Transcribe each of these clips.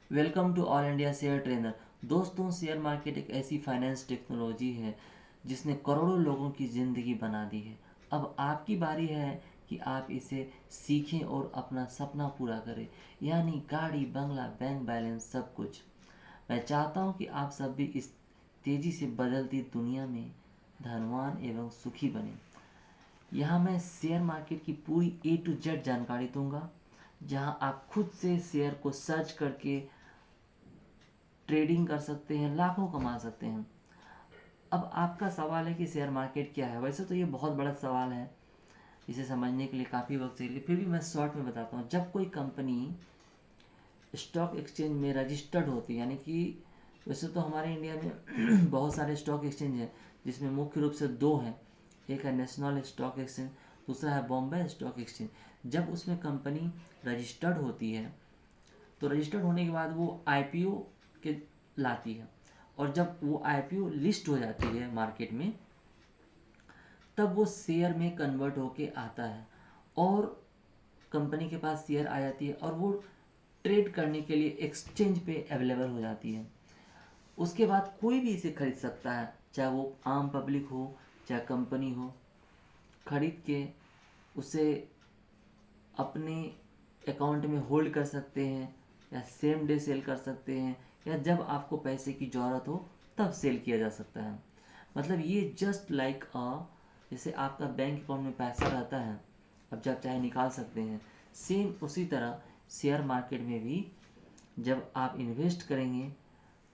Welcome to all India share trainer. दोस्तों, share market एक ऐसी फाइनेंस टेक्नोलॉजी है जिसने करोड़ों लोगों की ज़िंदगी बना दी है। अब आपकी बारी है कि आप इसे सीखें और अपना सपना पूरा करें, यानी गाड़ी, बंगला, बैंक बैलेंस, सब कुछ। मैं चाहता हूं कि आप सब भी इस तेज़ी से बदलती दुनिया में धनवान एवं सुखी बने। यहाँ मैं शेयर मार्केट की पूरी A to Z जानकारी दूंगा, जहाँ आप खुद से शेयर को सर्च करके ट्रेडिंग कर सकते हैं, लाखों कमा सकते हैं। अब आपका सवाल है कि शेयर मार्केट क्या है। वैसे तो ये बहुत बड़ा सवाल है, इसे समझने के लिए काफ़ी वक्त चाहिए, फिर भी मैं शॉर्ट में बताता हूँ। जब कोई कंपनी स्टॉक एक्सचेंज में रजिस्टर्ड होती है, यानी कि वैसे तो हमारे इंडिया में बहुत सारे स्टॉक एक्सचेंज हैं, जिसमें मुख्य रूप से दो हैं। एक है नेशनल स्टॉक एक्सचेंज, दूसरा है बॉम्बे स्टॉक एक्सचेंज। जब उसमें कंपनी रजिस्टर्ड होती है तो रजिस्टर्ड होने के बाद वो आईपीओ के लाती है, और जब वो आईपीओ लिस्ट हो जाती है मार्केट में, तब वो शेयर में कन्वर्ट होके आता है और कंपनी के पास शेयर आ जाती है और वो ट्रेड करने के लिए एक्सचेंज पे अवेलेबल हो जाती है। उसके बाद कोई भी इसे खरीद सकता है, चाहे वो आम पब्लिक हो चाहे कंपनी हो। खरीद के उसे अपने अकाउंट में होल्ड कर सकते हैं, या सेम डे सेल कर सकते हैं, या जब आपको पैसे की ज़रूरत हो तब सेल किया जा सकता है। मतलब ये जस्ट लाइक जैसे आपका बैंक अकाउंट में पैसा रहता है, अब जब चाहे निकाल सकते हैं, सेम उसी तरह शेयर मार्केट में भी जब आप इन्वेस्ट करेंगे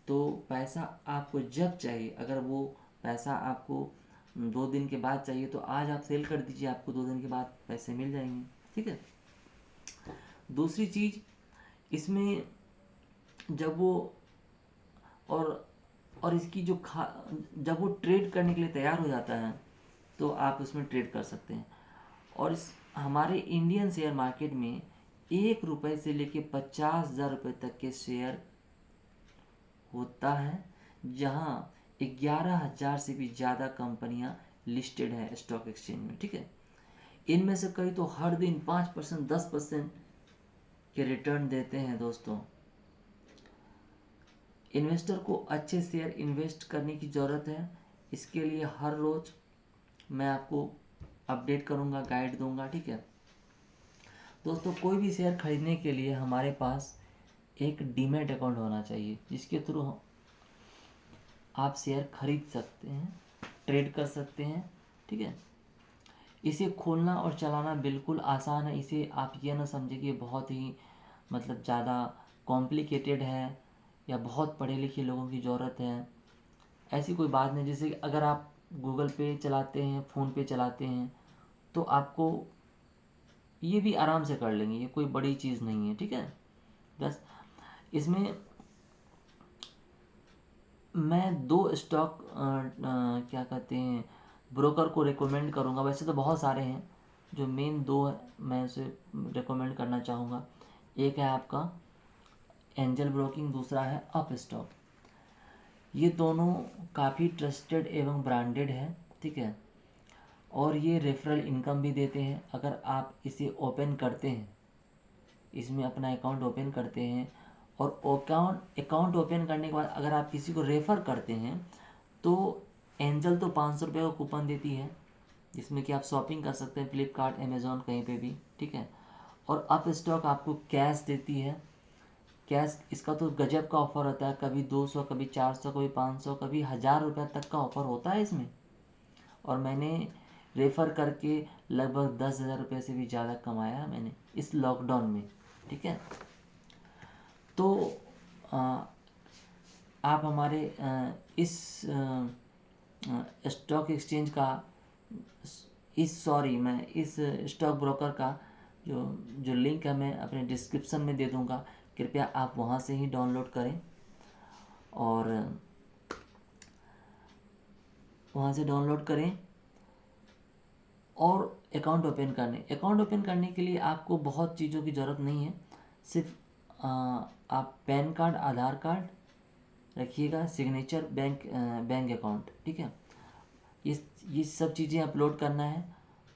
तो पैसा आपको जब चाहिए, अगर वो पैसा आपको 2 दिन के बाद चाहिए तो आज आप सेल कर दीजिए, आपको 2 दिन के बाद पैसे मिल जाएंगे। ठीक है। दूसरी चीज़ इसमें, जब वो और और इसकी जो जब वो ट्रेड करने के लिए तैयार हो जाता है तो आप उसमें ट्रेड कर सकते हैं। और इस हमारे इंडियन शेयर मार्केट में 1 रुपये से लेके 50,000 रुपये तक के शेयर होता है, जहां 11,000 से भी ज़्यादा कंपनियां लिस्टेड हैं स्टॉक एक्सचेंज में। ठीक है। इनमें से कई तो हर दिन 5%, 10% के रिटर्न देते हैं। दोस्तों, इन्वेस्टर को अच्छे शेयर इन्वेस्ट करने की ज़रूरत है। इसके लिए हर रोज़ मैं आपको अपडेट करूंगा, गाइड दूंगा। ठीक है। दोस्तों, कोई भी शेयर खरीदने के लिए हमारे पास एक डीमैट अकाउंट होना चाहिए, जिसके थ्रू आप शेयर खरीद सकते हैं, ट्रेड कर सकते हैं। ठीक है। इसे खोलना और चलाना बिल्कुल आसान है। इसे आप ये ना समझिए कि बहुत ही मतलब ज़्यादा कॉम्प्लिकेटेड है या बहुत पढ़े लिखे लोगों की ज़रूरत है, ऐसी कोई बात नहीं। जैसे कि अगर आप गूगल पे चलाते हैं, फ़ोन पे चलाते हैं, तो आपको ये भी आराम से कर लेंगे, ये कोई बड़ी चीज़ नहीं है। ठीक है। बस इसमें मैं दो स्टॉक क्या कहते हैं ब्रोकर को रिकमेंड करूँगा। वैसे तो बहुत सारे हैं, जो मेन दो मैं उसे रिकमेंड करना चाहूँगा। एक है आपका एंजल ब्रोकिंग, दूसरा है अप स्टॉक। ये दोनों काफ़ी ट्रस्टेड एवं ब्रांडेड है। ठीक है। और ये रेफरल इनकम भी देते हैं। अगर आप इसे ओपन करते हैं, इसमें अपना अकाउंट ओपन करते हैं, और अकाउंट ओपन करने के बाद अगर आप किसी को रेफ़र करते हैं, तो एंजल तो 500 रुपये का कूपन देती है, जिसमें कि आप शॉपिंग कर सकते हैं, फ्लिपकार्ट, अमेज़ॉन, कहीं पे भी। ठीक है। और अप स्टॉक आपको कैश देती है। कैश, इसका तो गजब का ऑफ़र होता है, कभी 200, कभी 400, कभी 500, कभी 1,000 रुपये तक का ऑफ़र होता है इसमें। और मैंने रेफ़र करके लगभग 10,000 रुपये से भी ज़्यादा कमाया है मैंने इस लॉकडाउन में। ठीक है। तो आ, आप हमारे इस स्टॉक एक्सचेंज का मैं इस स्टॉक ब्रोकर का जो जो लिंक है मैं अपने डिस्क्रिप्शन में दे दूंगा। कृपया आप वहां से ही डाउनलोड करें, और वहां से डाउनलोड करें। और अकाउंट ओपन करने के लिए आपको बहुत चीज़ों की ज़रूरत नहीं है। सिर्फ आप पैन कार्ड, आधार कार्ड रखिएगा, सिग्नेचर, बैंक अकाउंट। ठीक है। ये सब चीज़ें अपलोड करना है,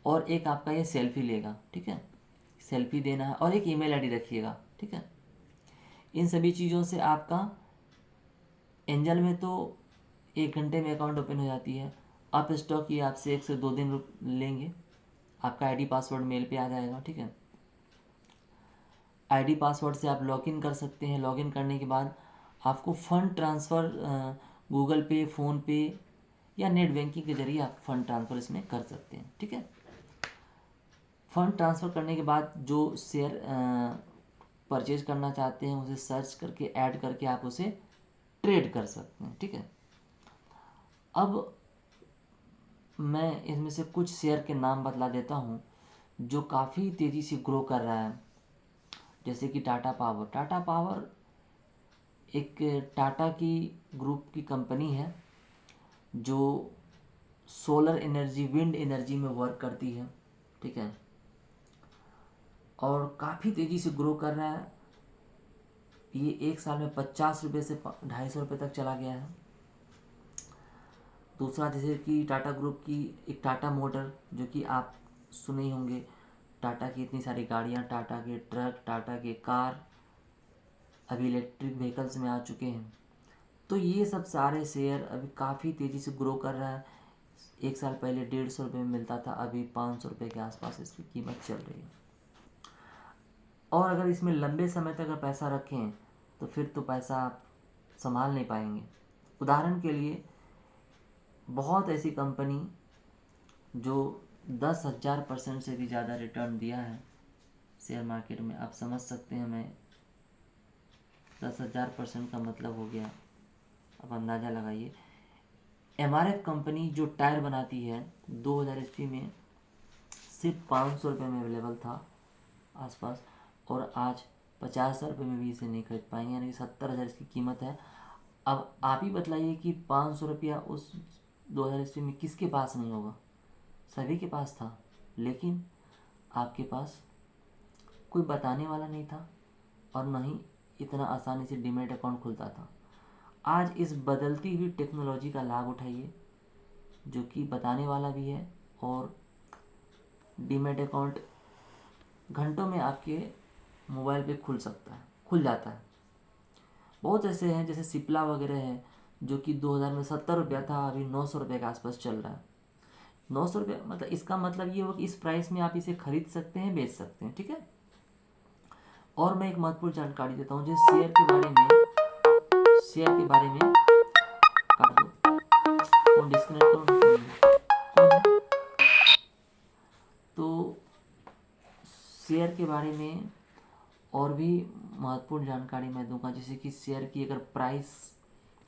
और एक आपका ये सेल्फी लेगा। ठीक है। सेल्फी देना है, और एक ईमेल आईडी रखिएगा। ठीक है। इन सभी चीज़ों से आपका एंजल में तो 1 घंटे में अकाउंट ओपन हो जाती है। अप स्टॉक ये आपसे 1 से 2 दिन लेंगे। आपका आईडी पासवर्ड मेल पे आ जाएगा, ठीक है। आईडी पासवर्ड से आप लॉगिन कर सकते हैं। लॉगिन करने के बाद आपको फ़ंड ट्रांसफ़र गूगल पे, फ़ोन पे या नेट बैंकिंग के जरिए आप फ़ंड ट्रांसफ़र इसमें कर सकते हैं, ठीक है। फ़ंड ट्रांसफ़र करने के बाद जो शेयर परचेज करना चाहते हैं उसे सर्च करके ऐड करके आप उसे ट्रेड कर सकते हैं, ठीक है। अब मैं इसमें से कुछ शेयर के नाम बतला देता हूँ जो काफ़ी तेज़ी से ग्रो कर रहा है। जैसे कि टाटा पावर। टाटा पावर एक टाटा की ग्रुप की कंपनी है जो सोलर एनर्जी, विंड एनर्जी में वर्क करती है, ठीक है। और काफ़ी तेज़ी से ग्रो कर रहा है। ये 1 साल में 50 रुपये से 250 रुपये तक चला गया है। दूसरा जैसे कि टाटा ग्रुप की एक टाटा मोटर, जो कि आप सुने ही होंगे। टाटा की इतनी सारी गाड़ियाँ, टाटा के ट्रक, टाटा के कार अभी इलेक्ट्रिक व्हीकल्स में आ चुके हैं। तो ये सब सारे शेयर अभी काफ़ी तेज़ी से ग्रो कर रहा है। 1 साल पहले 150 रुपये में मिलता था, अभी 500 रुपये के आसपास इसकी कीमत चल रही है। और अगर इसमें लंबे समय तक अगर पैसा रखें तो फिर तो पैसा आप संभाल नहीं पाएंगे। उदाहरण के लिए बहुत ऐसी कंपनी जो 10,000% से भी ज़्यादा रिटर्न दिया है शेयर मार्केट में, आप समझ सकते हैं। हमें 10,000% का मतलब हो गया, अब अंदाज़ा लगाइए। MRF कंपनी जो टायर बनाती है, 2000 ईस्वी में सिर्फ 500 रुपये में अवेलेबल था आसपास, और आज 50,000 रुपये में भी इसे नहीं खरीद पाएंगे, यानी कि 70,000 इसकी कीमत है। अब आप ही बतलाइए कि 500 रुपया उस 2000 ईस्वी में किसके पास नहीं होगा? सभी के पास था, लेकिन आपके पास कोई बताने वाला नहीं था और न ही इतना आसानी से डीमैट अकाउंट खुलता था। आज इस बदलती हुई टेक्नोलॉजी का लाभ उठाइए, जो कि बताने वाला भी है, और डीमैट अकाउंट घंटों में आपके मोबाइल पे खुल जाता है। बहुत ऐसे हैं, जैसे सिप्ला वगैरह है, जो कि 2000 में 70 रुपया था, अभी 900 रुपये के आसपास चल रहा है। 900 रुपये मतलब इसका मतलब ये हो कि इस प्राइस में आप इसे खरीद सकते हैं, बेच सकते हैं, ठीक है। और मैं एक महत्वपूर्ण जानकारी देता हूँ, जो शेयर के बारे में काट दो, फोन डिस्कनेक्ट करो। कौन है? तो शेयर के बारे में और भी महत्वपूर्ण जानकारी मैं दूंगा, जैसे कि शेयर की अगर प्राइस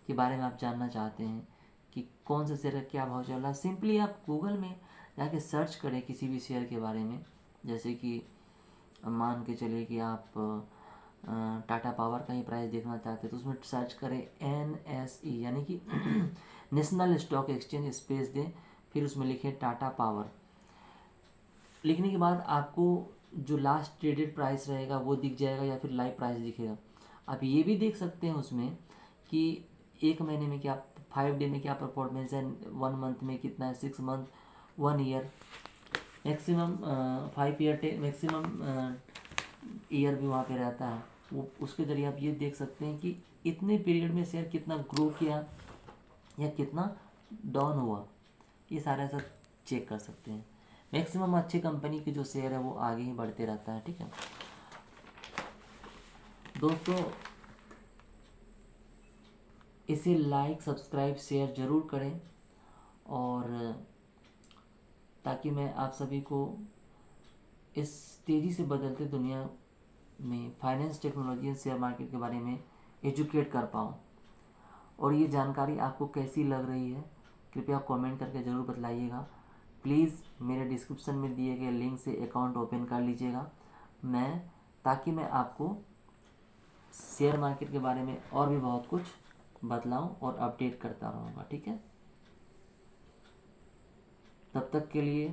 के बारे में आप जानना चाहते हैं कि कौन सा शेयर का क्या भाव चल रहा है, सिंपली आप गूगल में जाके सर्च करें किसी भी शेयर के बारे में। जैसे कि मान के चलिए कि आप टाटा पावर का ही प्राइस देखना चाहते हैं, तो उसमें सर्च करें NSE, यानी कि नेशनल स्टॉक एक्सचेंज, स्पेस दें, फिर उसमें लिखें टाटा पावर। लिखने के बाद आपको जो लास्ट ट्रेडेड प्राइस रहेगा वो दिख जाएगा, या फिर लाइव प्राइस दिखेगा। आप ये भी देख सकते हैं उसमें कि 1 महीने में क्या, 5 डे में क्या परफॉर्मेंस है, 1 मंथ में कितना है, 6 month, 1 year, maximum 5 year, maximum year भी वहाँ पे रहता है। वो उसके ज़रिए आप ये देख सकते हैं कि इतने पीरियड में शेयर कितना ग्रो किया या कितना डाउन हुआ, ये सारा सब चेक कर सकते हैं। मैक्सिमम अच्छी कंपनी के जो शेयर है वो आगे ही बढ़ते रहता है, ठीक है दोस्तों। इसे लाइक, सब्सक्राइब, शेयर ज़रूर करें, और ताकि मैं आप सभी को इस तेज़ी से बदलते दुनिया में फाइनेंस, टेक्नोलॉजी और शेयर मार्केट के बारे में एजुकेट कर पाऊँ। और ये जानकारी आपको कैसी लग रही है, कृपया कमेंट करके ज़रूर बतलाइएगा। प्लीज़ मेरे डिस्क्रिप्शन में दिए गए लिंक से अकाउंट ओपन कर लीजिएगा, ताकि मैं आपको शेयर मार्केट के बारे में और भी बहुत कुछ बतलाऊं और अपडेट करता रहूँगा, ठीक है। तब तक के लिए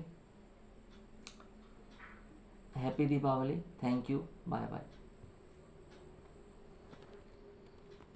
happy Deepawali, thank you, bye bye.